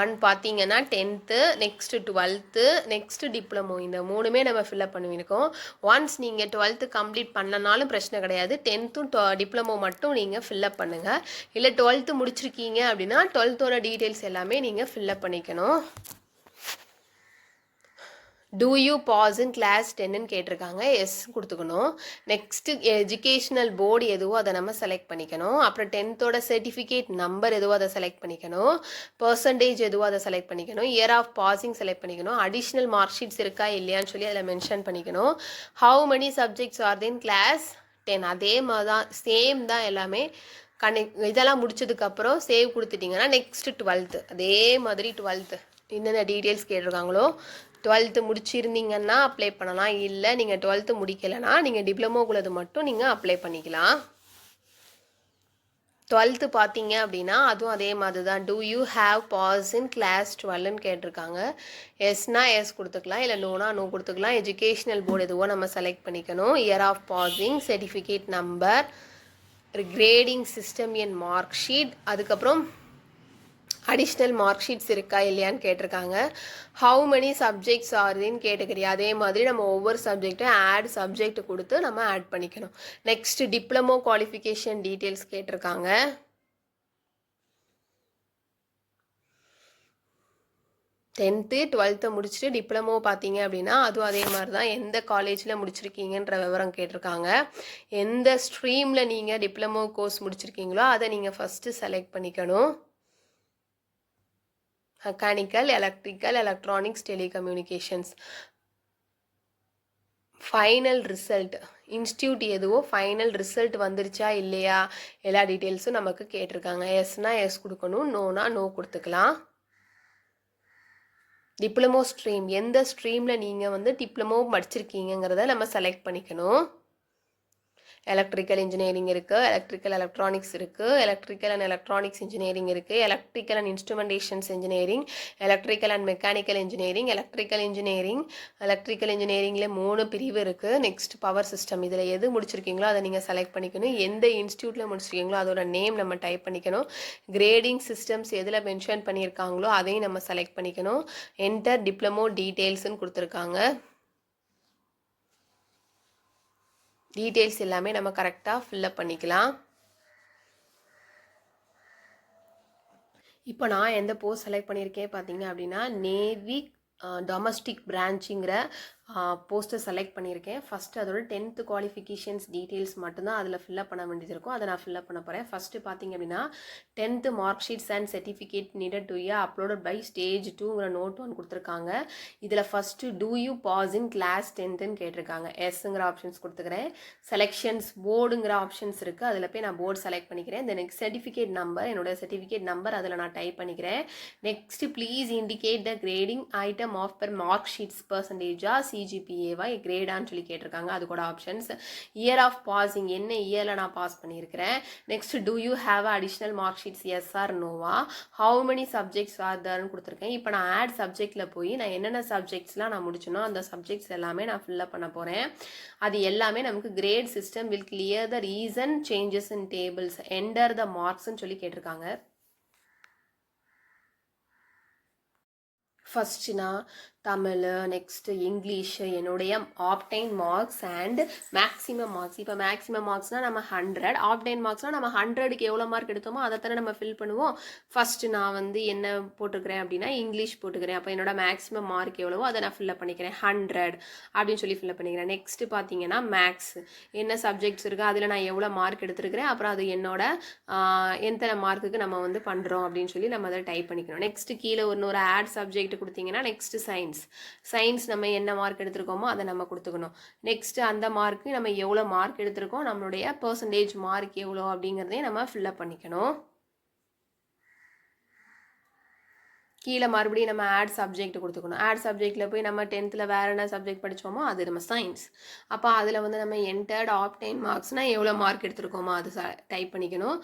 1 பார்த்தீங்கன்னா 10th, next 12th, next diploma, இந்த 3மே நம்ம ஃபில்லப் பண்ணியிருக்கோம். ஒன்ஸ் நீங்கள் 12th கம்ப்ளீட் பண்ணனாலும் பிரச்சனை கிடையாது, 10த்தும் டிப்ளமோ மட்டும் நீங்கள் ஃபில்லப் பண்ணுங்கள். இல்லை 12th முடிச்சிருக்கீங்க அப்படின்னா 12த்தோட டீட்டெயில்ஸ் எல்லாமே நீங்கள் ஃபில்லப் பண்ணிக்கணும். Do you pass in class 10ன்னு கேட்டிருக்காங்க, எஸ் கொடுத்துக்கணும். நெக்ஸ்ட்டு எஜுகேஷ்னல் போர்டு எதுவோ அதை நம்ம செலக்ட் பண்ணிக்கணும். அப்புறம் 10த்தோட சர்டிஃபிகேட் நம்பர் எதுவோ அதை செலக்ட் பண்ணிக்கணும். பர்சன்டேஜ் எதுவோ அதை செலக்ட் பண்ணிக்கணும். இயர் ஆஃப் பாசிங் செலக்ட் பண்ணிக்கணும். அடிஷ்னல் மார்க் ஷீட்ஸ் இருக்கா இல்லையான்னு சொல்லி அதில் மென்ஷன் பண்ணிக்கணும். How many subjects are then class 10, அதே மாதிரி தான், சேம் தான் எல்லாமே. இதெல்லாம் முடிச்சதுக்கப்புறம் சேவ் கொடுத்துட்டிங்கன்னா நெக்ஸ்ட்டு 12th, அதே மாதிரி 12th என்னென்ன டீட்டெயில்ஸ் கேட்டிருக்காங்களோ 12th முடிச்சிருந்தீங்கன்னா அப்ளை பண்ணலாம். இல்லை நீங்கள் 12th முடிக்கலைன்னா நீங்கள் டிப்ளமோக்குள்ளது மட்டும் நீங்கள் அப்ளை பண்ணிக்கலாம். 12th பார்த்தீங்க அப்படின்னா அதுவும் அதே மாதிரி தான். Do you have pass in class 12ன்னு கேட்டிருக்காங்க. எஸ்னா எஸ் கொடுத்துக்கலாம், இல்லை நோனா நோ கொடுத்துக்கலாம். எஜுகேஷ்னல் போர்டு எதுவோ நம்ம செலக்ட் பண்ணிக்கணும். Year of passing, certificate number, grading system and mark sheet, அதுக்கப்புறம் அடிஷ்னல் மார்க் ஷீட்ஸ் இருக்கா இல்லையான்னு கேட்டிருக்காங்க. ஹவு மெனி சப்ஜெக்ட்ஸ் ஆர்தின்னு கேட்டகரி, அதே மாதிரி நம்ம ஒவ்வொரு சப்ஜெக்டும் ஆட் சப்ஜெக்ட் கொடுத்து நம்ம ஆட் பண்ணிக்கணும். நெக்ஸ்ட் டிப்ளமோ குவாலிஃபிகேஷன் டீட்டெயில்ஸ் கேட்டிருக்காங்க. டென்த்து 12th முடிச்சுட்டு டிப்ளமோ பார்த்தீங்க அப்படின்னா அதுவும் அதே மாதிரி தான். எந்த காலேஜில் முடிச்சிருக்கீங்கன்ற விவரம் கேட்டிருக்காங்க. எந்த ஸ்ட்ரீமில் நீங்கள் டிப்ளமோ கோர்ஸ் முடிச்சிருக்கீங்களோ அதை நீங்கள் ஃபஸ்ட்டு செலக்ட் பண்ணிக்கணும். Mechanical, electrical, electronics, telecommunications. Final result institute எதுவோ ஃபைனல் ரிசல்ட் வந்துருச்சா இல்லையா எல்லா டீட்டெயில்ஸும் நமக்கு கேட்டிருக்காங்க. எஸ்னா எஸ் கொடுக்கணும், நோனா நோ கொடுத்துக்கலாம். டிப்ளமோ ஸ்ட்ரீம், எந்த ஸ்ட்ரீமில் நீங்கள் வந்து டிப்ளமோ படிச்சிருக்கீங்கிறத நம்ம செலக்ட் பண்ணிக்கணும். எலக்ட்ரிக்கல் இன்ஜினியரிங் இருக்குது, எலக்ட்ரிக்கல் எலக்ட்ரானிக்ஸ் இருக்குது, எலக்ட்ரிக்கல் அண்ட் எலக்ட்ரானிக்ஸ் இன்ஜினியரிங் இருக்குது, electrical and instrumentations engineering, electrical and mechanical engineering, electrical இன்ஜினியரிங்கில் 3 பிரிவு இருக்குது. நெக்ஸ்ட் பவர் சிஸ்டம், இதில் எது முடிச்சிருக்கீங்களோ அதை நீங்கள் செலக்ட் பண்ணிக்கணும். எந்த இன்ஸ்டியூட்டில் முடிச்சிருக்கீங்களோ அதோட நேம் நம்ம டைப் பண்ணிக்கணும். கிரேடிங் சிஸ்டம்ஸ் எதில் மென்ஷன் பண்ணியிருக்காங்களோ அதையும் நம்ம செலக்ட் பண்ணிக்கணும். என்டர் டிப்ளமோ டீட்டெயில்ஸ்ன்னு கொடுத்துருக்காங்க. டீட்டெயில்ஸ் எல்லாமே நம்ம கரெக்டாக ஃபில்லப் பண்ணிக்கலாம். இப்போ நான் எந்த போஸ்ட் செலக்ட் பண்ணியிருக்கேன் பார்த்தீங்க அப்படின்னா நேவி டொமஸ்டிக் பிரான்ச்சுங்கிற போஸ்ட்டை செலக்ட் பண்ணியிருக்கேன். ஃபஸ்ட்டு அதோட 10th குவாலிஃபிகேஷன்ஸ் டீட்டெயில்ஸ் மட்டும்தான் அதில் ஃபில்லப் பண்ண வேண்டியது இருக்கும். அதை நான் ஃபில்லப் பண்ண போகிறேன். ஃபஸ்ட்டு பார்த்தீங்க அப்படின்னா 10th mark sheets and certificate needed to uploaded by stage 2ங்கிற நோட் 1 கொடுத்துருக்காங்க. இதில் first do you pass in class 10ன்னு கேட்டிருக்காங்க. எஸ்ங்கிற ஆப்ஷன்ஸ் கொடுத்துக்கிறேன். செலெக்ஷன்ஸ் போர்டுங்கிற ஆப்ஷன்ஸ் இருக்குது, அதில் போய் நான் போர்டு செலக்ட் பண்ணிக்கிறேன். தென் சர்டிஃபிகேட் நம்பர், என்னோட சர்டிஃபிகேட் நம்பர் அதில் நான் டைப் பண்ணிக்கிறேன். Next please indicate the grading item of per mark sheets பர்சன்டேஜா சிஜிபிஏவா கிரேடான்னு சொல்லி கேட்டிருக்காங்க. அது கூட ஆப்ஷன்ஸ். இயர் ஆஃப் பாசிங், என்ன இயரில் நான் பாஸ் பண்ணியிருக்கிறேன். Next do you have additional mark sheets, yes or நோவா. ஹவு மெனி சப்ஜெக்ட்ஸ் ஆர் தர்ன்னு கொடுத்துருக்கேன். இப்போ நான் ஆட் சப்ஜெக்டில் போய் நான் என்னென்ன சப்ஜெக்ட்ஸ்லாம் நான் முடிச்சனோ அந்த சப்ஜெக்ட்ஸ் எல்லாமே நான் ஃபில்லப் பண்ண போகிறேன். அது எல்லாமே நமக்கு grade system will clear the recent changes in tables enter the மார்க்ஸ்ன்னு சொல்லி கேட்டிருக்காங்க. ஃபஸ்ட்டுனா தமிழ், நெக்ஸ்ட்டு இங்கிலீஷு, என்னுடைய obtained marks and maximum marks. இப்போ மேக்ஸிமம் மார்க்ஸ்னால் நம்ம 100, ஆப்டைன் மார்க்ஸ்னால் நம்ம 100க்கு எவ்வளோ மார்க் எடுத்தோமோ அதை தானே நம்ம ஃபில் பண்ணுவோம். ஃபஸ்ட்டு நான் வந்து என்ன போட்டுக்கிறேன் அப்படின்னா இங்கிலீஷ் போட்டுக்கிறேன். அப்போ என்னோட மேக்ஸிமம் மார்க் எவ்வளவோ அதை நான் ஃபில்லப் பண்ணிக்கிறேன், 100 அப்படின்னு சொல்லி ஃபில்லப் பண்ணிக்கிறேன். நெக்ஸ்ட்டு பார்த்தீங்கன்னா மேக்ஸ், என்ன சப்ஜெக்ட்ஸ் இருக்குது அதில் நான் எவ்வளோ மார்க் எடுத்துருக்கிறேன், அப்புறம் அது என்னோட எத்தனை மார்க்குக்கு நம்ம வந்து பண்ணுறோம் அப்படின்னு சொல்லி நம்ம அதை டைப் பண்ணிக்கணும். நெக்ஸ்ட்டு கீழே இன்னொரு ஆட் சப்ஜெக்ட் கொடுத்தீங்கன்னா நெக்ஸ்ட்டு சயின்ஸ் நம்ம என்ன மார்க் எடுத்திருக்கோமோ அதை நம்ம கொடுத்துக்கணும். நெக்ஸ்ட் அந்த மார்க்கு நம்ம எவ்வளோ மார்க் எடுத்திருக்கோம், நம்மளுடைய பர்சன்டேஜ் மார்க் எவ்வளோ அப்படிங்கிறதையும் நம்ம ஃபில்லப் பண்ணிக்கணும். கீழே மறுபடியும் நம்ம ஆட் சப்ஜெக்ட் கொடுத்துக்கணும். ஆட் சப்ஜெக்டில் போய் நம்ம 10th வேறு என்ன சப்ஜெக்ட் படித்தோமோ அது நம்ம சயின்ஸ். அப்போ அதில் வந்து நம்ம என்டர்ட் ஆப்டைன் மார்க்ஸ்னால் எவ்வளோ மார்க் எடுத்திருக்கோமோ அது டைப் பண்ணிக்கணும்.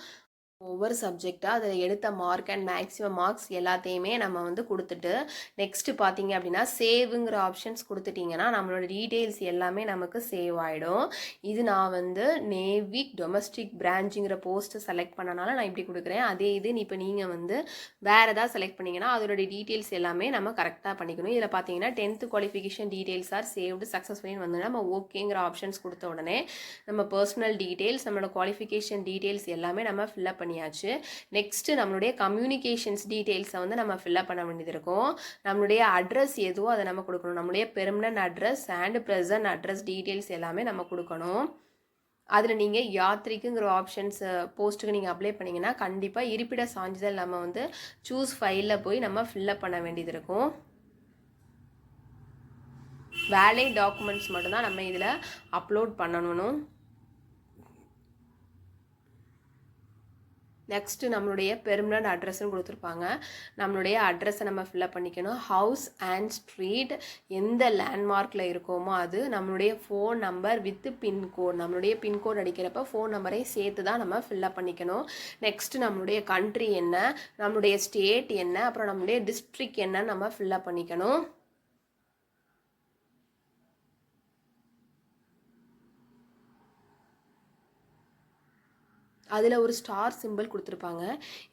ஒவ்வொரு சப்ஜெக்டாக அதில் எடுத்த மார்க் அண்ட் மேக்ஸிமம் மார்க்ஸ் எல்லாத்தையுமே நம்ம வந்து கொடுத்துட்டு நெக்ஸ்ட்டு பார்த்தீங்க அப்படின்னா சேவுங்கிற ஆப்ஷன்ஸ் கொடுத்துட்டிங்கன்னா நம்மளோட டீட்டெயில்ஸ் எல்லாமே நமக்கு சேவ் ஆகிடும். இது நான் வந்து நேவி டொமஸ்டிக் பிரான்ச்சுங்கிற போஸ்ட்டு செலக்ட் பண்ணனால நான் இப்படி கொடுக்குறேன். அதே இது இப்போ நீங்கள் வந்து வேறு ஏதாவது செலக்ட் பண்ணிங்கன்னா அதோட டீட்டெயில்ஸ் எல்லாமே நம்ம கரெக்டாக பண்ணிக்கணும். இதில் பார்த்தீங்கன்னா 10th qualification details are saved சக்ஸஸ்ஃபுல்லின்னு வந்து நம்ம ஓகேங்கிற ஆப்ஷன்ஸ் கொடுத்த உடனே நம்ம பர்சனல் டீட்டெயில்ஸ் நம்மளோட குவாலிஃபிகேஷன் டீட்டெயில்ஸ் எல்லாமே நம்ம ஃபில்அப் பண்ணியாச்சு. நெக்ஸ்ட்டு நம்மளுடைய கம்யூனிகேஷன்ஸ் டீட்டெயில்ஸை வந்து நம்ம ஃபில்அப் பண்ண வேண்டியது இருக்கும். நம்மளுடைய அட்ரஸ் எதுவோ அதை நம்ம கொடுக்கணும். நம்மளுடைய permanent address and present address details எல்லாமே நம்ம கொடுக்கணும். அதில் நீங்கள் யாத்ரிக்குங்கிற ஆப்ஷன்ஸ் போஸ்ட்டுக்கு நீங்கள் அப்ளை பண்ணிங்கன்னா கண்டிப்பாக இருப்பிட சான்றிதழ் நம்ம வந்து சூஸ் ஃபைலில் போய் நம்ம ஃபில்அப் பண்ண வேண்டியது இருக்கும். வேலிட் டாக்குமெண்ட்ஸ் மட்டும்தான் நம்ம இதில் அப்லோட் பண்ணணும். நெக்ஸ்ட்டு நம்மளுடைய பெர்மனன்ட் அட்ரஸ்ன்னு கொடுத்துருப்பாங்க. நம்மளுடைய அட்ரஸை நம்ம ஃபில்அப் பண்ணிக்கணும். ஹவுஸ் அண்ட் ஸ்ட்ரீட் எந்த லேண்ட்மார்க்கில் இருக்கோமோ அது, நம்மளுடைய ஃபோன் நம்பர் வித் பின்கோட், நம்மளுடைய பின்கோட் அடிக்கிறப்ப ஃபோன் நம்பரையும் சேர்த்து தான் நம்ம ஃபில்அப் பண்ணிக்கணும். நெக்ஸ்ட்டு நம்மளுடைய கண்ட்ரி என்ன, நம்மளுடைய ஸ்டேட் என்ன, அப்புறம் நம்மளுடைய டிஸ்ட்ரிக்ட் என்னன்னு நம்ம ஃபில்அப் பண்ணிக்கணும். அதில் ஒரு ஸ்டார் சிம்பிள் கொடுத்துருப்பாங்க.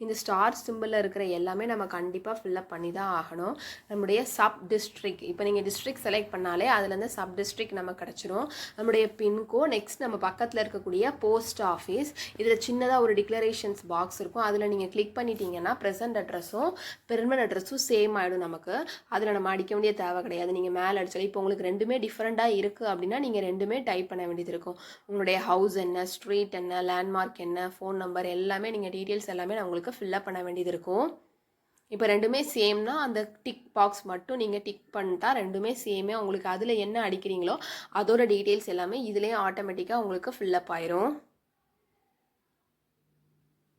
இந்த ஸ்டார் சிம்பிளில் இருக்கிற எல்லாமே நம்ம கண்டிப்பாக ஃபில்அப் பண்ணி தான் ஆகணும். நம்முடைய சப் டிஸ்ட்ரிக்ட், இப்போ நீங்கள் டிஸ்ட்ரிக்ட் செலக்ட் பண்ணாலே அதுலேருந்து சப் டிஸ்ட்ரிக்ட் நமக்கு கிடச்சிரும். நம்முடைய பின்கோட், நெக்ஸ்ட் நம்ம பக்கத்தில் இருக்கக்கூடிய போஸ்ட் ஆஃபீஸ், இதில் சின்னதாக ஒரு டிக்ளரேஷன்ஸ் பாக்ஸ் இருக்கும். அதில் நீங்கள் கிளிக் பண்ணிட்டீங்கன்னா ப்ரெசன்ட் அட்ரஸும் பெர்மனன்ட் அட்ரஸும் சேம் ஆகிடும் நமக்கு. அதில் நம்ம அடிக்க வேண்டிய தேவை கிடையாது. நீங்கள் மேலே அடிச்சாலும் இப்போ உங்களுக்கு ரெண்டுமே டிஃப்ரெண்ட்டாக இருக்குது அப்படின்னா நீங்கள் ரெண்டுமே டைப் பண்ண வேண்டியது இருக்கும். உங்களுடைய ஹவுஸ் என்ன, ஸ்ட்ரீட் என்ன, லேண்ட்மார்க் என்ன, ஃபோன் நம்பர் எல்லாமே நீங்கள் டீட்டெயில்ஸ் எல்லாமே நான் உங்களுக்கு ஃபில்அப் பண்ண வேண்டியது இருக்கும். இப்போ ரெண்டுமே சேம்னா அந்த டிக் பாக்ஸ் மட்டும் நீங்கள் டிக் பண்ணிட்டா ரெண்டுமே சேமே உங்களுக்கு அதில் என்ன அடிக்கிறீங்களோ அதோட டீட்டெயில்ஸ் எல்லாமே இதுலேயே ஆட்டோமேட்டிக்காக உங்களுக்கு ஃபில்அப் ஆயிரும்.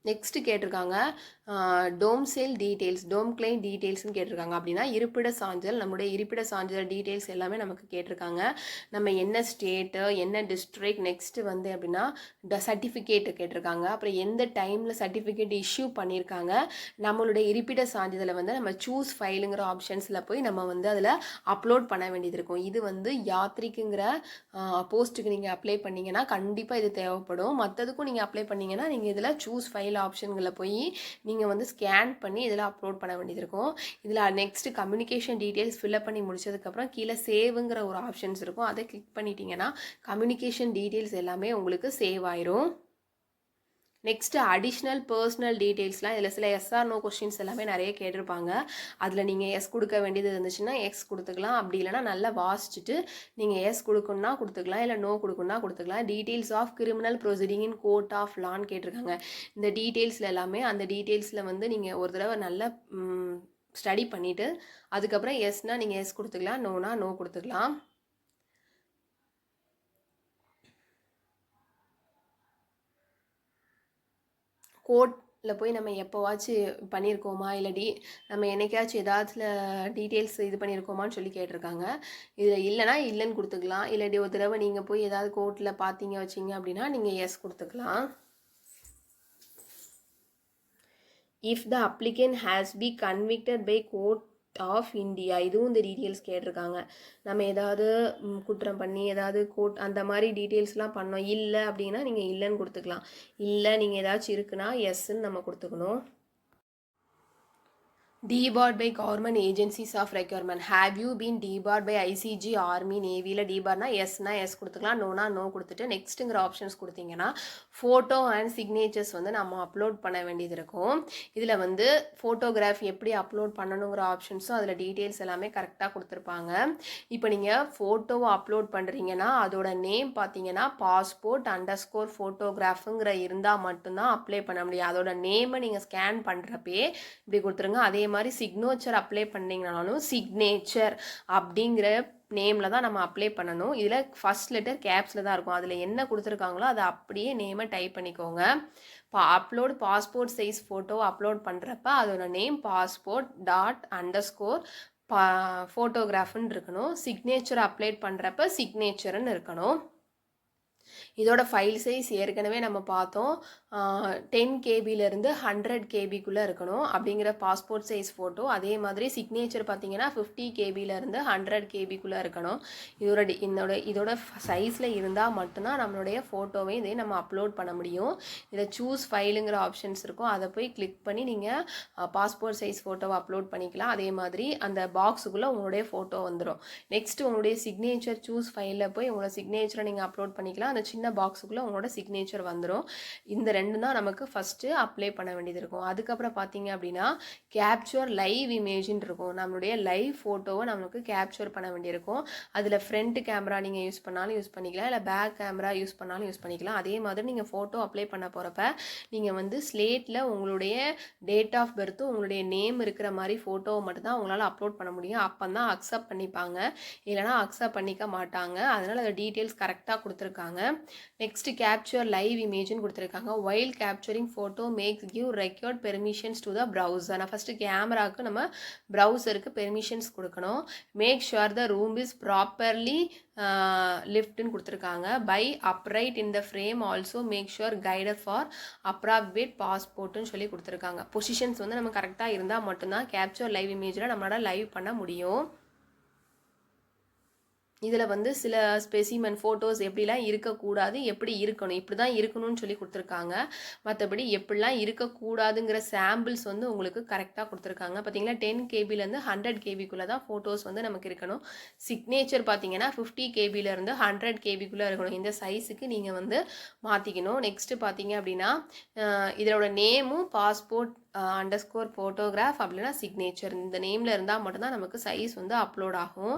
நெக்ஸ்ட்டு கேட்டிருக்காங்க டோம் சேல் டீட்டெயில்ஸ், டோம் கிளைம் டீட்டெயில்ஸ்னு கேட்டிருக்காங்க. அப்படின்னா இருப்பிட சான்றிதழ், நம்மளுடைய இருப்பிட சான்றிதழ் டீட்டெயில்ஸ் எல்லாமே நமக்கு கேட்டிருக்காங்க. நம்ம என்ன ஸ்டேட்டு, என்ன டிஸ்ட்ரிக்ட், நெக்ஸ்ட்டு வந்து அப்படின்னா சர்டிஃபிகேட்டு கேட்டிருக்காங்க. அப்புறம் எந்த டைமில் சர்டிஃபிகேட் இஷ்யூ பண்ணியிருக்காங்க. நம்மளுடைய இருப்பிட சான்றிதழை வந்து நம்ம சூஸ் ஃபைலுங்கிற ஆப்ஷன்ஸில் போய் நம்ம வந்து அதில் அப்லோட் பண்ண வேண்டியது இருக்கும். இது வந்து யாத்ரிக்குங்கிற போஸ்ட்டுக்கு நீங்கள் அப்ளை பண்ணிங்கன்னா கண்டிப்பாக இது தேவைப்படும். மற்றதுக்கும் நீங்கள் அப்ளை பண்ணிங்கன்னா நீங்கள் இதில் சூஸ் ஃபைல் ஆப்ஷன்களில் போய் நீங்கள் வந்து ஸ்கேன் பண்ணி இதில் அப்லோட் பண்ண வேண்டியது இருக்கும். இதில் நெக்ஸ்ட்டு கம்யூனிகேஷன் டீட்டெயில்ஸ் ஃபில்அப் பண்ணி முடிச்சதுக்கப்புறம் கீழே சேவுங்கிற ஒரு ஆப்ஷன்ஸ் இருக்கும். அதை கிளிக் பண்ணிட்டீங்கன்னா கம்யூனிகேஷன் டீட்டெயில்ஸ் எல்லாமே உங்களுக்கு சேவ் ஆயிரும். நெக்ஸ்ட்டு அடிஷ்னல் பர்சனல் டீட்டெயில்ஸ்லாம் இதில் சில எஸ்ஆர் நோ கொஸ்டின்ஸ் எல்லாமே நிறைய கேட்டிருப்பாங்க. அதில் நீங்கள் எஸ் கொடுக்க வேண்டியது இருந்துச்சுன்னா எஸ் கொடுத்துக்கலாம். அப்படி இல்லைனா நல்லா வாசிச்சுட்டு நீங்கள் எஸ் கொடுக்கணுன்னா கொடுத்துக்கலாம், இல்லை நோ கொடுக்கணுன்னா கொடுத்துக்கலாம். Details of criminal proceeding in court of லான்னு கேட்டிருக்காங்க. இந்த டீட்டெயில்ஸில் எல்லாமே அந்த டீட்டெயில்ஸில் வந்து நீங்கள் ஒரு தடவை நல்லா ஸ்டடி பண்ணிவிட்டு அதுக்கப்புறம் எஸ்னால் நீங்கள் எஸ் கொடுத்துக்கலாம், நோனா நோ கொடுத்துக்கலாம். கோர்ட்டில் போய் நம்ம எப்போவாச்சும் பண்ணியிருக்கோமா, இல்லாட்டி நம்ம என்னைக்காச்சும் ஏதாச்சும் டீட்டெயில்ஸ் இது பண்ணியிருக்கோமான்னு சொல்லி கேட்டிருக்காங்க. இதில் இல்லைனா இல்லைன்னு கொடுத்துக்கலாம். இல்லாட்டி ஒரு தடவை நீங்கள் போய் ஏதாவது கோர்ட்டில் பார்த்தீங்க வச்சிங்க அப்படின்னா நீங்கள் எஸ் கொடுத்துக்கலாம். If the applicant has be convicted by court of India, இதுவும் இந்த டீட்டெயில்ஸ் கேட்டிருக்காங்க. நம்ம ஏதாவது குற்றம் பண்ணி ஏதாவது கோர்ட் அந்த மாதிரி டீட்டெயில்ஸ்லாம் பண்ணோம் இல்லை அப்படின்னா நீங்கள் இல்லைன்னு கொடுத்துக்கலாம். இல்லை நீங்கள் ஏதாச்சும் இருக்குன்னா எஸ்ன்னு நம்ம கொடுத்துக்கணும். debarred by government agencies of requirement. Have you been debarred by ICG, Army, Navyல debarna எஸ்னா எஸ் கொடுத்துக்கலாம், நோனா நோ கொடுத்துட்டு நெக்ஸ்ட்டுங்கிற ஆப்ஷன்ஸ் கொடுத்தீங்கன்னா ஃபோட்டோ அண்ட் சிக்னேச்சர்ஸ் வந்து நம்ம அப்லோட் பண்ண வேண்டியது இருக்கும். இதில் வந்து ஃபோட்டோகிராஃப் எப்படி அப்லோட் பண்ணணுங்கிற ஆப்ஷன்ஸும் அதில் டீட்டெயில்ஸ் எல்லாமே கரெக்டாக கொடுத்துருப்பாங்க. இப்போ நீங்கள் ஃபோட்டோவை அப்லோட் பண்ணுறீங்கன்னா அதோட நேம் பார்த்தீங்கன்னா பாஸ்போர்ட் _ ஃபோட்டோகிராஃபுங்கிற இருந்தால் மட்டும்தான் அப்ளை பண்ண முடியும். அதோட நேமை நீங்கள் ஸ்கேன் பண்ணுறப்பே இப்படி கொடுத்துருங்க. அதே மாதிரி சிக்னேச்சர் அப்ளை பண்ணிங்கனாலும் சிக்னேச்சர் அப்படிங்கிற நேமில் தான் நம்ம அப்ளை பண்ணணும். இதில் ஃபஸ்ட் லெட்டர் கேப்ஸில் தான் இருக்கும். அதில் என்ன கொடுத்துருக்காங்களோ அதை அப்படியே நேமை டைப் பண்ணிக்கோங்க. Upload passport size photo upload பண்ணுறப்ப அதோட நேம் passport._ ஃபோட்டோகிராஃப்னு இருக்கணும். சிக்னேச்சர் அப்ளேட் பண்ணுறப்ப சிக்னேச்சர்னு இருக்கணும். இதோட ஃபைல் சைஸ் ஏற்கனவே நம்ம பார்த்தோம். 10 கேபிலேருந்து 100 கேபிக்குள்ளே இருக்கணும் அப்படிங்கிற பாஸ்போர்ட் சைஸ் ஃபோட்டோ. அதே மாதிரி சிக்னேச்சர் பார்த்தீங்கன்னா 50 கேபிலேருந்து 100 கேபிக்குள்ளே இருக்கணும். இதோட சைஸில் இருந்தால் மட்டும்தான் நம்மளுடைய ஃபோட்டோவை இதே நம்ம அப்லோட் பண்ண முடியும். இதில் சூஸ் ஃபைலுங்கிற ஆப்ஷன்ஸ் இருக்கும். அதை போய் கிளிக் பண்ணி நீங்கள் பாஸ்போர்ட் சைஸ் ஃபோட்டோவை அப்லோட் பண்ணிக்கலாம். அதே மாதிரி அந்த பாக்ஸுக்குள்ளே உங்களுடைய ஃபோட்டோ வந்துடும். நெக்ஸ்ட் உங்களுடைய சிக்னேச்சர் சூஸ் ஃபைலில் போய் உங்களோட சிக்னேச்சரை நீங்கள் அப்லோட் பண்ணிக்கலாம். அந்த சின்ன பாக்ஸுக்குள்ளே உங்களோட சிக்னேச்சர் வந்துடும். இந்த ரெண்டு தான் நமக்கு ஃபஸ்ட்டு அப்ளை பண்ண வேண்டியது இருக்கும். அதுக்கப்புறம் பார்த்தீங்க அப்படின்னா கேப்சர் லைவ் இமேஜின்னு இருக்கும். நம்மளுடைய லைவ் ஃபோட்டோவை நமக்கு கேப்சர் பண்ண வேண்டியிருக்கும். அதில் ஃப்ரண்ட் கேமரா நீங்கள் யூஸ் பண்ணாலும் யூஸ் பண்ணிக்கலாம், இல்லை பேக் கேமரா யூஸ் பண்ணாலும் யூஸ் பண்ணிக்கலாம். அதே மாதிரி நீங்கள் ஃபோட்டோ அப்ளை பண்ண போகிறப்ப நீங்கள் வந்து ஸ்லேட்டில் உங்களுடைய டேட் ஆஃப் பர்த்து உங்களுடைய நேம் இருக்கிற மாதிரி ஃபோட்டோவை மட்டும்தான் உங்களால் அப்லோட் பண்ண முடியும். அப்போ தான் அக்செப்ட் பண்ணிப்பாங்க, இல்லைனா அக்செப்ட் பண்ணிக்க மாட்டாங்க. அதனால் அதை டீட்டெயில்ஸ் கரெக்டாக கொடுத்துருக்காங்க. நெக்ஸ்ட் கேப்சர் லைவ் இமேஜ்னு கொடுத்துருக்காங்க. While capturing photo makes give record permissions to the browser. நான் ஃபஸ்ட்டு கேமராவுக்கு நம்ம ப்ரௌசருக்கு பெர்மிஷன்ஸ் கொடுக்கணும். Make sure the room is properly லிஃப்ட்னு கொடுத்துருக்காங்க. By upright in the frame also make sure guided for appropriate பாஸ்போர்ட்னு சொல்லி கொடுத்துருக்காங்க. பொசிஷன்ஸ் வந்து நம்ம கரெக்டாக இருந்தால் மட்டும்தான் கேப்சர் லைவ் இமேஜில் நம்மளால் லைவ் பண்ண முடியும். இதில் வந்து சில ஸ்பெசிமென் ஃபோட்டோஸ் எப்படிலாம் இருக்கக்கூடாது, எப்படி இருக்கணும், இப்படி தான் இருக்கணும்னு சொல்லி கொடுத்துருக்காங்க. மற்றபடி எப்படிலாம் இருக்கக்கூடாதுங்கிற சாம்பிள்ஸ் வந்து உங்களுக்கு கரெக்டாக கொடுத்துருக்காங்க. பார்த்தீங்கன்னா 10 கேபிலேருந்து 100 கேபிக்குள்ளே தான் ஃபோட்டோஸ் வந்து நமக்கு இருக்கணும். சிக்னேச்சர் பார்த்தீங்கன்னா 50 கேபிலேருந்து 100 கேபிக்குள்ளே இருக்கணும். இந்த சைஸுக்கு நீங்கள் வந்து மாற்றிக்கணும். நெக்ஸ்ட்டு பார்த்தீங்க அப்படின்னா இதோட நேமும் பாஸ்போர்ட் _ ஃபோட்டோகிராஃப் அப்படின்னா சிக்னேச்சர் இந்த நேமில் இருந்தால் மட்டும்தான் நமக்கு சைஸ் வந்து அப்லோட் ஆகும்.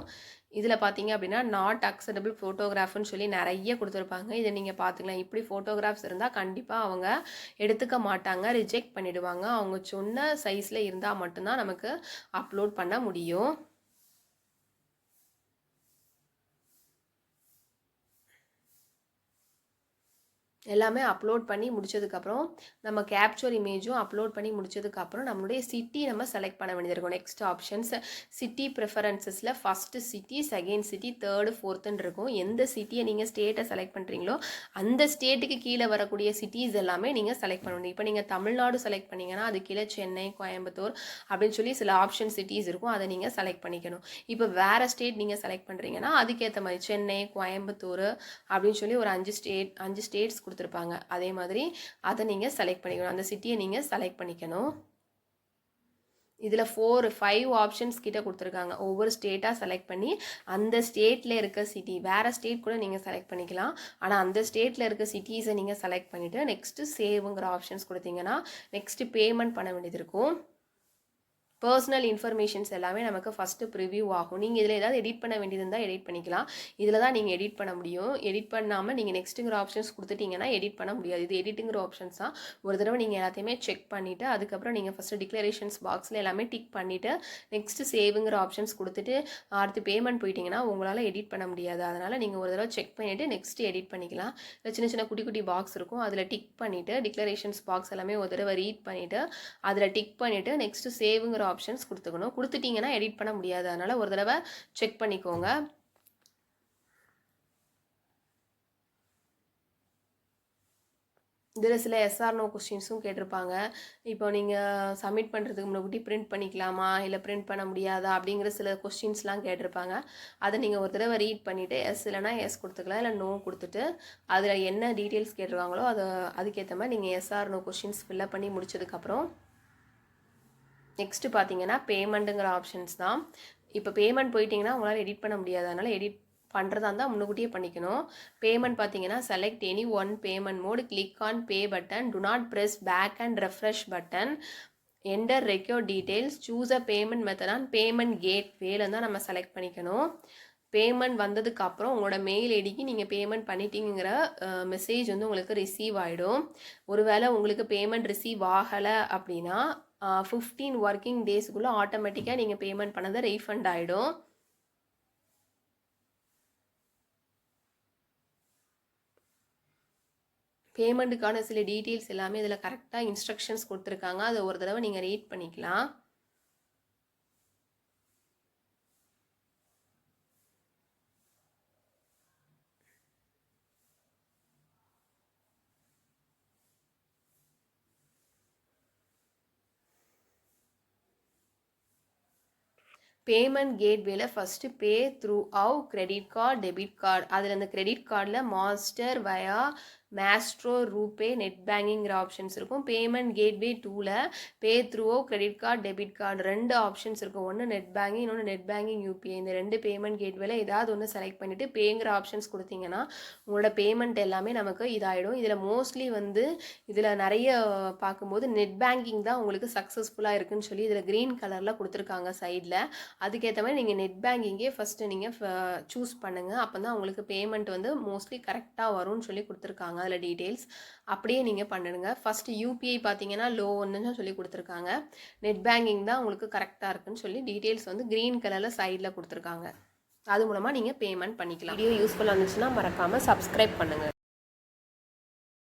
இதில் பார்த்தீங்க அப்படின்னா நாட் அக்செப்டபிள் ஃபோட்டோகிராஃப்னு சொல்லி நிறைய கொடுத்துருப்பாங்க. இதை நீங்கள் பார்த்துக்கலாம். இப்படி ஃபோட்டோகிராஃப்ஸ் இருந்தால் கண்டிப்பாக அவங்க எடுத்துக்க மாட்டாங்க, ரிஜெக்ட் பண்ணிவிடுவாங்க. அவங்க சொன்ன சைஸில் இருந்தால் மட்டும்தான் நமக்கு அப்லோட் பண்ண முடியும். எல்லாமே அப்லோட் பண்ணி முடிச்சதுக்கப்புறம் நம்ம கேப்சர் இமேஜும் அப்லோட் பண்ணி முடிச்சதுக்கப்புறம் நம்மளுடைய சிட்டி நம்ம செலக்ட் பண்ண வேண்டியது இருக்கும். நெக்ஸ்ட் ஆப்ஷன்ஸ் சிட்டி ப்ரிஃபரன்சஸில் first city, second city, third, ஃபோர்த்துன்னு இருக்கும். எந்த சிட்டியை நீங்கள் ஸ்டேட்டை செலக்ட் பண்ணுறீங்களோ அந்த ஸ்டேட்டுக்கு கீழே வரக்கூடிய சிட்டிஸ் எல்லாமே நீங்கள் செலக்ட் பண்ண முடியும். இப்போ நீங்கள் தமிழ்நாடு செலக்ட் பண்ணிங்கன்னா அது கீழே சென்னை, கோயம்புத்தூர் அப்படின்னு சொல்லி சில ஆப்ஷன் சிட்டிஸ் இருக்கும். அதை நீங்கள் செலக்ட் பண்ணிக்கணும். இப்போ வேறு ஸ்டேட் நீங்கள் செலக்ட் பண்ணுறீங்கன்னா அதுக்கேற்ற மாதிரி சென்னை, கோயம்புத்தூர் அப்படின்னு சொல்லி ஒரு 5 ஸ்டேட்ஸ் கொடுத்துருப்பாங்க. அதே மாதிரி அதை நீங்கள் செலக்ட் பண்ணிக்கணும். அந்த சிட்டியை நீங்கள் செலக்ட் பண்ணிக்கணும். இதில் 5 ஆப்ஷன்ஸ் கிட்ட கொடுத்துருக்காங்க. ஒவ்வொரு ஸ்டேட்டாக செலக்ட் பண்ணி அந்த ஸ்டேட்டில் இருக்க சிட்டி, வேறு ஸ்டேட் கூட நீங்கள் செலக்ட் பண்ணிக்கலாம். ஆனால் அந்த ஸ்டேட்டில் இருக்க சிட்டிஸை நீங்கள் செலக்ட் பண்ணிவிட்டு நெக்ஸ்ட்டு சேவுங்கிற ஆப்ஷன்ஸ் கொடுத்தீங்கன்னா நெக்ஸ்ட்டு பேமெண்ட் பண்ண வேண்டியது இருக்கும். பர்சனல் இன்ஃபர்மேஷன்ஸ் எல்லாமே நமக்கு ஃபஸ்ட்டு ப்ரிவியூ ஆகும். நீங்கள் இதில் ஏதாவது எடிட் பண்ண வேண்டியது இருந்தால் எடிட் பண்ணிக்கலாம். இதில் தான் நீங்கள் எடிட் பண்ண முடியும். எடிட் பண்ணாமல் நீங்கள் நெக்ஸ்ட்டுங்கிற ஆப்ஷன்ஸ் கொடுத்துட்டிங்கன்னா எடிட் பண்ண முடியாது. இது எடிட்டுங்கிற ஆப்ஷன்ஸ் தான். ஒரு தடவை நீங்கள் எல்லாத்தையுமே செக் பண்ணிவிட்டு அதுக்கப்புறம் நீங்கள் ஃபஸ்ட்டு டிக்ளரேஷன்ஸ் பாக்ஸில் எல்லாமே டிக் பண்ணிவிட்டு நெக்ஸ்ட்டு சேவுங்கிற ஆப்ஷன்ஸ் கொடுத்துட்டு அடுத்து பேமெண்ட் போயிட்டிங்கன்னா உங்களால் எடிட் பண்ண முடியாது. அதனால் நீங்கள் ஒரு தடவை செக் பண்ணிவிட்டு நெக்ஸ்ட்டு எடிட் பண்ணிக்கலாம். சின்ன சின்ன குட்டி குட்டி பாக்ஸ் இருக்கும். அதில் டிக் பண்ணிவிட்டு டிக்ளரேஷன்ஸ் பாக்ஸ் எல்லாமே ஒரு தடவை ரீட் பண்ணிவிட்டு அதில் டிக் பண்ணிவிட்டு நெக்ஸ்ட்டு சேவுங்கிற ஆப்ஷன்ஸ் கொடுத்துக்கணும். கொடுத்துட்டீங்கன்னா எடிட் பண்ண முடியாது. அதனால் ஒரு தடவை செக் பண்ணிக்கோங்க. இதில் சில எஸ்ஆர்னோ கொஸ்டின்ஸும் கேட்டிருப்பாங்க. இப்போ நீங்கள் சப்மிட் பண்ணுறதுக்கு முன்னாடி பிரிண்ட் பண்ணிக்கலாமா, இல்லை பிரிண்ட் பண்ண முடியாதா அப்படிங்கிற சில கொஸ்டின்ஸ்லாம் கேட்டிருப்பாங்க. அதை நீங்கள் ஒரு தடவை ரீட் பண்ணிவிட்டு எஸ் இல்லைனா எஸ் கொடுத்துக்கலாம், இல்லை நோ கொடுத்துட்டு அதில் என்ன டீட்டெயில்ஸ் கேட்டிருக்காங்களோ அதுக்கேற்ற மாதிரி நீங்கள் எஸ்ஆர்னோ கொஸ்டின்ஸ் ஃபில்அப் பண்ணி முடிச்சதுக்கப்புறம் நெக்ஸ்ட்டு பார்த்தீங்கன்னா பேமெண்ட்டுங்கிற ஆப்ஷன்ஸ் தான். இப்போ பேமெண்ட் போயிட்டிங்கன்னா உங்களால் எடிட் பண்ண முடியாது. அதனால் எடிட் பண்ணுறதா இருந்தால் முன்னுக்கூட்டியே பண்ணிக்கணும். பேமெண்ட் பார்த்தீங்கன்னா select any one payment mode, click on pay button, do not press back and refresh button, enter require details, choose a payment method on payment கேட்வேல தான் நம்ம செலக்ட் பண்ணிக்கணும். பேமெண்ட் வந்ததுக்கப்புறம் உங்களோட மெயில் ஐடிக்கு நீங்கள் பேமெண்ட் பண்ணிட்டீங்கிற மெசேஜ் வந்து உங்களுக்கு ரிசீவ் ஆகிடும். ஒருவேளை உங்களுக்கு பேமெண்ட் ரிசீவ் ஆகலை அப்படின்னா 15 ஒர்க்கிங் டேஸ்க்குள்ளே ஆட்டோமேட்டிக்காக நீங்கள் பேமெண்ட் பண்ணதை ரீஃபண்ட் ஆகிடும். பேமெண்ட்டுக்கான சில டீட்டெயில்ஸ் எல்லாமே இதில் கரெக்டாக இன்ஸ்ட்ரக்ஷன்ஸ் கொடுத்துருக்காங்க. அதை ஒரு தடவை நீங்கள் ரீட் பண்ணிக்கலாம். பேமெண்ட் கேட்வேல first pay through of credit card debit card, அதில் அந்த கிரெடிட் கார்டில் Master via Maestro RuPay net பேங்கிங்கிற ஆப்ஷன்ஸ் இருக்கும். பேமெண்ட் கேட்வே 2ல் பே த்ரூவோ credit card debit card 2 options இருக்கும். ஒன்று நெட் பேங்கிங், இன்னொன்று நெட் பேங்கிங் யூபிஐ. இந்த 2 பேமெண்ட் கேட்வேல ஏதாவது ஒன்று செலக்ட் பண்ணிவிட்டு பேங்கிற ஆப்ஷன்ஸ் கொடுத்தீங்கன்னா உங்களோட பேமெண்ட் எல்லாமே நமக்கு இதாகிடும். இதில் மோஸ்ட்லி இதில் நிறைய பார்க்கும்போது நெட் பேங்கிங் தான் உங்களுக்கு சக்ஸஸ்ஃபுல்லாக இருக்குன்னு சொல்லி இதில் க்ரீன் கலரில் கொடுத்துருக்காங்க சைடில். அதுக்கேற்ற மாதிரி நீங்கள் நெட் பேங்கிங்கே ஃபஸ்ட்டு நீங்கள் சூஸ் பண்ணுங்கள். அப்போ தான் உங்களுக்கு பேமெண்ட் மோஸ்ட்லி கரெக்டாக வரும்னு சொல்லி கொடுத்துருக்காங்க அதில் டீட்டெயில்ஸ். அப்படியே நீங்கள் பண்ணிடுங்க. ஃபஸ்ட்டு யூபிஐ பார்த்தீங்கன்னா லோன்னு சொல்லி கொடுத்துருக்காங்க. நெட் பேங்கிங் தான் உங்களுக்கு கரெக்டாக இருக்குன்னு சொல்லி டீட்டெயில்ஸ் க்ரீன் கலரில் சைடில் கொடுத்துருக்காங்க. அது மூலமாக நீங்கள் பேமெண்ட் பண்ணிக்கலாம். வீடியோ யூஸ்ஃபுல்லாக இருந்துச்சுன்னா மறக்காமல் சப்ஸ்கிரைப் பண்ணுங்கள்.